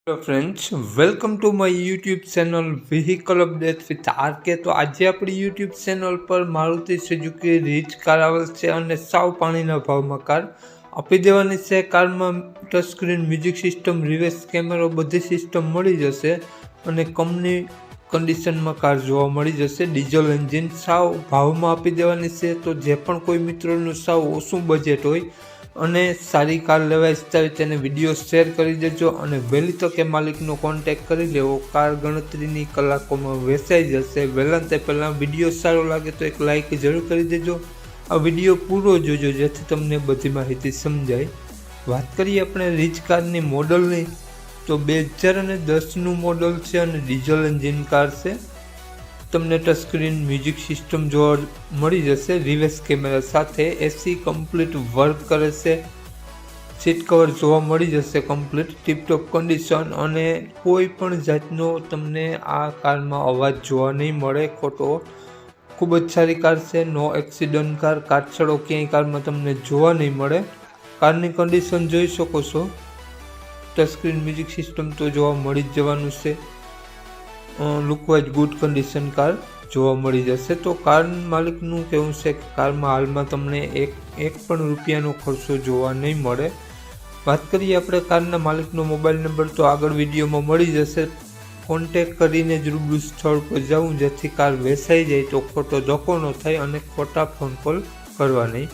Hello friends, welcome to my YouTube channel vehicle update with RK. તો આજે આપણી YouTube channel પર મારુતિ સુઝુકી રીચ કાર આવેલ છે અને સાવ પાણીના ભાવમાં કાર આપી દેવાની છે। કારમાં touch screen, music system, reverse કેમેરો બધી સિસ્ટમ મળી જશે અને કંપની કન્ડિશનમાં કાર જોવા મળી જશે। ડીઝલ એન્જિન સાવ ભાવમાં આપી દેવાની છે। તો જે પણ કોઈ મિત્રોનું સાવ ઓછું બજેટ હોય અને સારી કાર લેવા ઈચ્છતા હોય તેને વિડીયો શેર કરી દેજો અને વહેલી તકે માલિકનો કોન્ટેક્ટ કરી લેવો। કાર ગણતરીની કલાકોમાં વેચાઈ જશે। વહેલા તે પહેલાં વિડીયો સારો લાગે તો એક લાઇક જરૂર કરી દેજો। આ વિડીયો પૂરો જોજો જેથી તમને બધી માહિતી સમજાય। વાત કરીએ આપણે રીચ કારની મોડલની, તો 2010નું મોડલ છે અને ડીઝલ એન્જિન કાર છે। તમને ટચ સ્ક્રીન, મ્યુઝિક સિસ્ટમ જોવા મળી જશે રિવર્સ કેમેરા સાથે। એસી કમ્પ્લીટ વર્ક કરે છે। સીટ કવર જોવા મળી જશે કમ્પ્લીટ ટીપટોપ કન્ડિશન અને કોઈ પણ જાતનો તમને આ કારમાં અવાજ જોવા નહીં મળે ખોટો। ખૂબ જ સારી કાર છે, નો એક્સિડન્ટ કાર, કાટછડો ક્યાંય કારમાં તમને જોવા નહીં મળે। કારની કન્ડિશન જોઈ શકો છો। ટચ સ્ક્રીન, મ્યુઝિક સિસ્ટમ તો જોવા મળી જ જવાનું છે। લુકવાઇઝ ગુડ કન્ડિશન કાર જોવા મળી જશે। તો કાર માલિકનું કહેવું છે કે કારમાં હાલમાં તમને એક પણ રૂપિયાનો ખર્ચો જોવા નહીં મળે। વાત કરીએ આપણે કારના માલિકનો મોબાઈલ નંબર, તો આગળ વિડીયોમાં મળી જશે। કોન્ટેક કરીને જ રૂબરૂ સ્થળ પર જવું જેથી કાર વેચાઈ જાય તો ખોટો ધક્કો ન થાય અને ખોટા ફોન કોલ કરવા નહીં।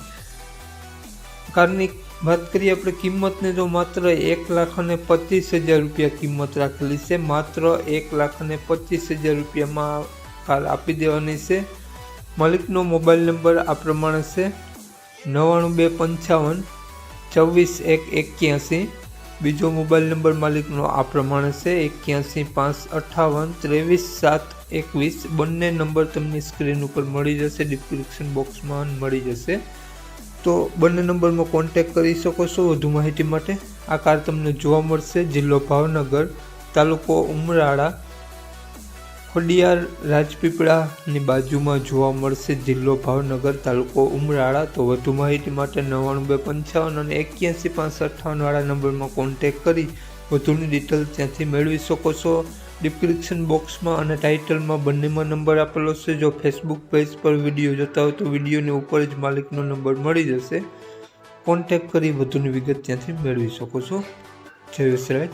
કારની વાત કરીએ આપણે કિંમતને, તો માત્ર 1,25,000 રૂપિયા કિંમત રાખેલી છે। માત્ર 1,25,000 રૂપિયામાં કાર આપી દેવાની છે। માલિકનો મોબાઈલ નંબર આ પ્રમાણે છે 9925 24 181। બીજો મોબાઈલ નંબર માલિકનો આ પ્રમાણે છે 81 558 23 7 21। બંને નંબર તમને સ્ક્રીન ઉપર મળી જશે, ડિસ્ક્રિપ્શન બોક્સમાં મળી જશે। તો બંને નંબરમાં કોન્ટેક કરી શકો છો વધુ માહિતી માટે। આ કાર તમને જોવા મળશે જિલ્લો ભાવનગર, તાલુકો ઉમરાળા, ખોડિયાર રાજપીપળાની બાજુમાં જોવા મળશે। જિલ્લો ભાવનગર, તાલુકો ઉમરાળા। તો વધુ માહિતી માટે 9925 અને 81 558 વાળા નંબરમાં કોન્ટેક કરી વધુની ડિટેલ ત્યાંથી મેળવી શકો છો। ડિસ્ક્રિપ્શન બોક્સમાં અને ટાઇટલમાં બંનેમાં નંબર આપેલો છે। જો ફેસબુક પેજ પર વિડીયો જોતા હોય તો વિડીયોની ઉપર જ માલિકનો નંબર મળી જશે। કોન્ટેક કરી વધુની વિગત ત્યાંથી મેળવી શકો છો। જય વિસરાજ।